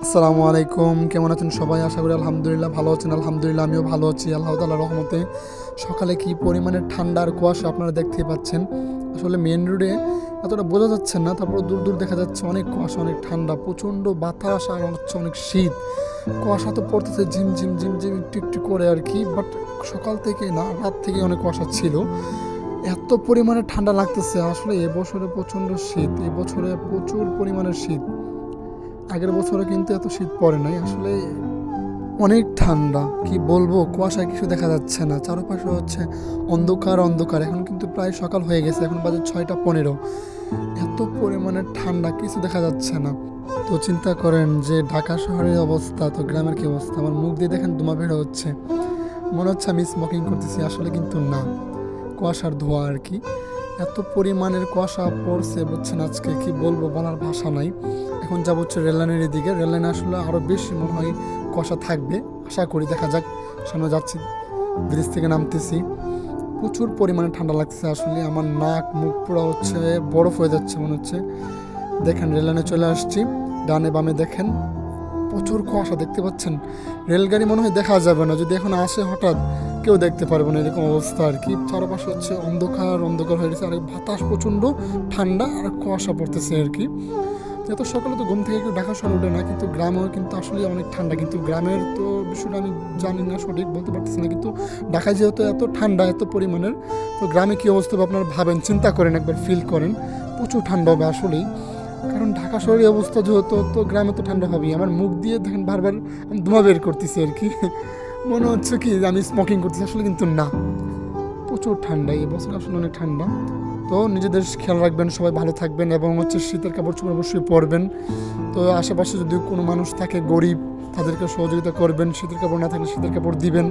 আসসালামু আলাইকুম, কেমন আছেন সবাই? আশা করি আলহামদুলিল্লাহ ভালো আছেন। আলহামদুলিল্লাহ আমিও ভালো আছি আল্লাহ তাআলার রহমতে। সকালে কি পরিমাণে ঠান্ডা আর কুয়াশা আপনারা দেখতেই পাচ্ছেন। আসলে মেন রোডে এতটা বোঝা যাচ্ছে না, তারপর দূর দূর দেখা যাচ্ছে অনেক কুয়াশা, অনেক ঠান্ডা, প্রচণ্ড বাতাস আর হচ্ছে অনেক শীত। কুয়াশা তো পড়তেছে ঝিমঝিম ঝিমঝিম একটু একটু করে আর কি, বাট সকাল থেকে না রাত থেকে অনেক কুয়াশা ছিল। এত পরিমাণে ঠান্ডা লাগতেছে, আসলে এবছরে প্রচণ্ড শীত, এবছরে প্রচুর পরিমাণে শীত। আগের বছরে কিন্তু এত শীত পড়ে নাই আসলে। অনেক ঠান্ডা, কি বলবো, কুয়াশায় কিছু দেখা যাচ্ছে না, চারপাশে হচ্ছে অন্ধকার অন্ধকার। এখন কিন্তু প্রায় সকাল হয়ে গেছে, এখন বাজে 6টা 15। এত পরিমাণে ঠান্ডা, কিছু দেখা যাচ্ছে না। তো চিন্তা করেন যে ঢাকা শহরের অবস্থা, তো গ্রামের কি অবস্থা। আমার মুখ দিয়ে দেখেন ধোঁয়া বের হচ্ছে, মনে হচ্ছে আমি স্মোকিং করতেছি, আসলে কিন্তু না, কুয়াশার ধোঁয়া আর কি। এত পরিমাণের কুয়াশা পড়ছে বুঝছেন, আজকে কি বলবো, বলার ভাষা নাই। এখন যাব হচ্ছে রেললাইনের এদিকে, রেললাইনে আসলে আরও বেশি মনে হয় কুয়াশা থাকবে, আশা করি, দেখা যাক। সামনে যাচ্ছি, ব্রিজ থেকে নামতেছি, প্রচুর পরিমাণে ঠান্ডা লাগছে আসলে। আমার নাক মুখ পুরো হচ্ছে বরফ হয়ে যাচ্ছে মনে হচ্ছে। দেখেন রেললাইনে চলে আসছি, ডানে বামে দেখেন প্রচুর কুয়াশা, দেখতে পাচ্ছেন। রেলগাড়ি মনে হয় দেখা যাবে না, যদি এখন আসে হঠাৎ কেউ দেখতে পারবে না, এরকম অবস্থা আর কি। চারপাশে হচ্ছে অন্ধকার অন্ধকার হয়ে গেছে, আর বাতাস প্রচণ্ড ঠান্ডা আর কুয়াশা পড়তেছে আর কি। এত সকালে তো ঘুম থেকে কেউ ঢাকা শহরে ওঠে না, কিন্তু গ্রামেও কিন্তু আসলে অনেক ঠান্ডা। কিন্তু গ্রামের তো বিষয়টা আমি জানি না, সঠিক বলতে পারতেছি না, কিন্তু ঢাকায় যেহেতু এত ঠান্ডা এত পরিমাণের, তো গ্রামে কী অবস্থা হবে আপনারা ভাবেন, চিন্তা করেন, একবার ফিল করেন। প্রচুর ঠান্ডা হবে আসলেই, কারণ ঢাকা শহরের অবস্থা যেহেতু, তো গ্রামে তো ঠান্ডা হবেই। আমার মুখ দিয়ে দেখেন বারবার আমি ধোঁয়া বের করতেছি আর কি, মনে হচ্ছে কি আমি স্মোকিং করতেছি, আসলে কিন্তু না। প্রচুর ঠান্ডা এই বছর, আসলে অনেক ঠান্ডা। তো নিজেদের খেয়াল রাখবেন, সবাই ভালো থাকবেন, এবং হচ্ছে শীতের কাপড় চোপড় অবশ্যই পরবেন। তো আশেপাশে যদি কোনো মানুষ থাকে গরিব, তাদেরকে সহযোগিতা করবেন, শীতের কাপড় না থাকলে শীতের কাপড় দিবেন।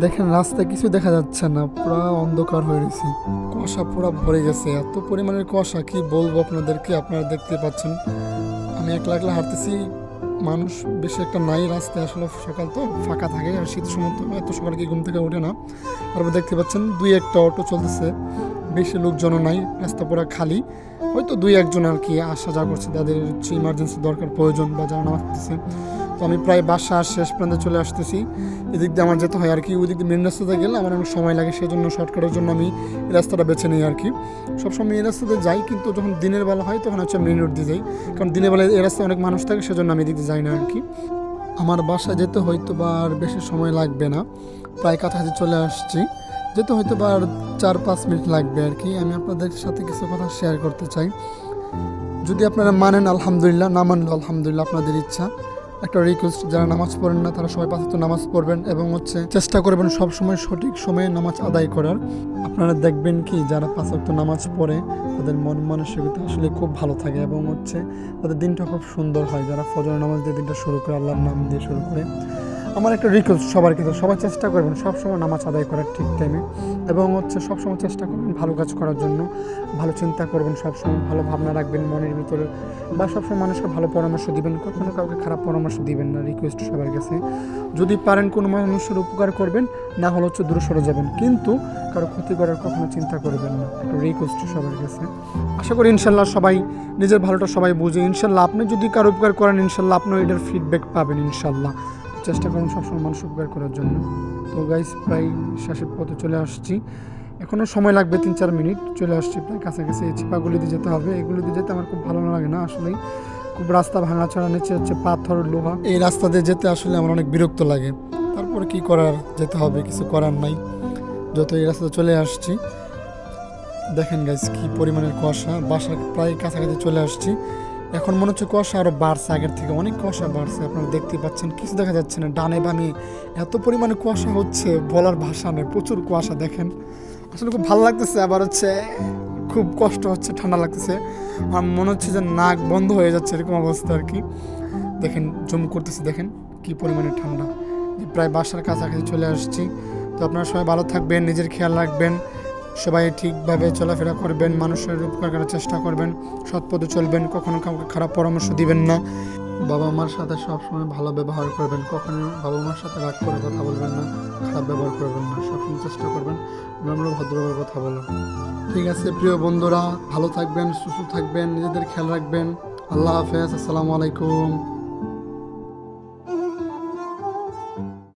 দেখেন রাস্তায় কিছু দেখা যাচ্ছে না, পুরো অন্ধকার হয়ে গেছে, কুয়াশা পুরো ভরে গেছে, এত পরিমাণের কুয়াশা কি বলবো আপনাদেরকে, আপনারা দেখতে পাচ্ছেন। আমি একলা একলা হাঁটতেছি, মানুষ বেশি একটা নাই রাস্তায়, আসলে সকাল তো ফাঁকা থাকে, আর শীতের সময় তো এত সকালে কি ঘুম থেকে ওঠে না। তারপর দেখতে পাচ্ছেন দুই একটা অটো চলতেছে, বেশি লোকজনও নাই, রাস্তা পুরো খালি। হয়তো দুই একজন আর কি আসা যাওয়া করছে, তাদের হচ্ছে ইমার্জেন্সি দরকার প্রয়োজন, বা যারা নামাজ পড়তেছে। তো আমি প্রায় বাসা শেষ প্রান্তে চলে আসতেছি। এদিক দিয়ে আমার যেতে হয় আর কি, ওই দিক দিয়ে মেন রাস্তাতে গেলে আমার অনেক সময় লাগে, সেই জন্য শর্টকাটের জন্য আমি এই রাস্তাটা বেছে নিই আর কি। সবসময় এই রাস্তাতে যাই, কিন্তু যখন দিনের বেলা হয় তখন হচ্ছে মেন রোড দিয়ে যাই, কারণ দিনের বেলায় এই রাস্তায় অনেক মানুষ থাকে, সেজন্য আমি এদিক দিয়ে যাই না আর কি। আমার বাসায় যেতে হয়তো বা আর বেশি সময় লাগবে না, প্রায় কাছাকাছি চলে আসছি, যেতে হয়তো বা আর 4-5 মিনিট লাগবে আর কি। আমি আপনাদের সাথে কিছু কথা শেয়ার করতে চাই, যদি আপনারা মানেন আলহামদুলিল্লাহ, না মানলেও আলহামদুলিল্লাহ, আপনাদের ইচ্ছা। একটা রিকোয়েস্ট, যারা নামাজ পড়েন না তারা সবাই 5 ওয়াক্ত নামাজ পড়বেন, এবং হচ্ছে চেষ্টা করবেন সব সময় সঠিক সময়ে নামাজ আদায় করার। আপনারা দেখবেন কি যারা 5 ওয়াক্ত নামাজ পড়ে তাদের মন মানসিকতা আসলে খুব ভালো থাকে, এবং হচ্ছে তাদের দিনটা খুব সুন্দর হয়। যারা ফজর নামাজ দিয়ে দিনটা শুরু করে, আল্লাহর নাম দিয়ে শুরু করে, আমার একটা রিকোয়েস্ট সবার ক্ষেত্রে, সবাই চেষ্টা করবেন সবসময় নামাজ আদায় করার ঠিক টাইমে, এবং হচ্ছে সবসময় চেষ্টা করবেন ভালো কাজ করার জন্য, ভালো চিন্তা করবেন, সবসময় ভালো ভাবনা রাখবেন মনের ভিতরে, বা সবসময় মানুষকে ভালো পরামর্শ দিবেন, কখনো কাউকে খারাপ পরামর্শ দিবেন না, রিকোয়েস্ট সবার কাছে। যদি পারেন কোনো মানুষের উপকার করবেন, না হলে হচ্ছে দূরে সরে যাবেন, কিন্তু কারো ক্ষতি করার কখনো চিন্তা করবেন না, একটা রিকোয়েস্ট সবার কাছে। আশা করি ইনশাল্লাহ সবাই নিজের ভালোটা সবাই বুঝে, ইনশাল্লাহ আপনি যদি কারো উপকার করেন ইনশাল্লাহ আপনি এটার ফিডব্যাক পাবেন ইনশাল্লাহ। চেষ্টা করুন সবসময় মানুষ উপকার করার জন্য। তো গাইস প্রায় শেষের পথে চলে আসছি, এখনও সময় লাগবে 3-4 মিনিট, চলে আসছি প্রায় কাছাকাছি। এই চিপাগুলি দিয়ে যেতে হবে, এগুলো দিয়ে যেতে আমার খুব ভালো লাগে না আসলেই, খুব রাস্তা ভাঙাচড়া, নিচে হচ্ছে পাথর লোহা, এই রাস্তা দিয়ে যেতে আসলে আমার অনেক বিরক্ত লাগে। তারপরে কি করার, যেতে হবে, কিছু করার নাই। যত এই রাস্তাতে চলে আসছি, দেখেন গাইস কি পরিমাণের কুয়াশা, বাসার প্রায় কাছাকাছি চলে আসছি। এখন মনে হচ্ছে কুয়াশা আরও বাড়ছে, আগের থেকে অনেক কুয়াশা বাড়ছে, আপনারা দেখতেই পাচ্ছেন, কিছু দেখা যাচ্ছে না ডানে বামে, এত পরিমাণে কুয়াশা হচ্ছে বলার ভাষা নেই, প্রচুর কুয়াশা। দেখেন আসলে খুব ভালো লাগতেছে, আবার হচ্ছে খুব কষ্ট হচ্ছে, ঠান্ডা লাগতেছে, আর মনে হচ্ছে যে নাক বন্ধ হয়ে যাচ্ছে, এরকম অবস্থা আর কি। দেখেন জুম করতেছি, দেখেন কি পরিমাণে ঠান্ডা। প্রায় বাসার কাছাকাছি চলে আসছি। তো আপনারা সবাই ভালো থাকবেন, নিজের খেয়াল রাখবেন, সবাই ঠিকভাবে চলাফেরা করবেন, মানুষের উপকার করার চেষ্টা করবেন, সৎ পথে চলবেন, কখনো কাউকে খারাপ পরামর্শ দিবেন না, বাবা মার সাথে সবসময় ভালো ব্যবহার করবেন, কখনো বাবা মার সাথে রাগ করে কথা বলবেন না, খারাপ ব্যবহার করবেন না, সবসময় চেষ্টা করবেন নম্র ভদ্রভাবে কথা বলো। ঠিক আছে প্রিয় বন্ধুরা, ভালো থাকবেন, সুস্থ থাকবেন, নিজেদের খেয়াল রাখবেন। আল্লাহ হাফেজ, আসসালামু আলাইকুম।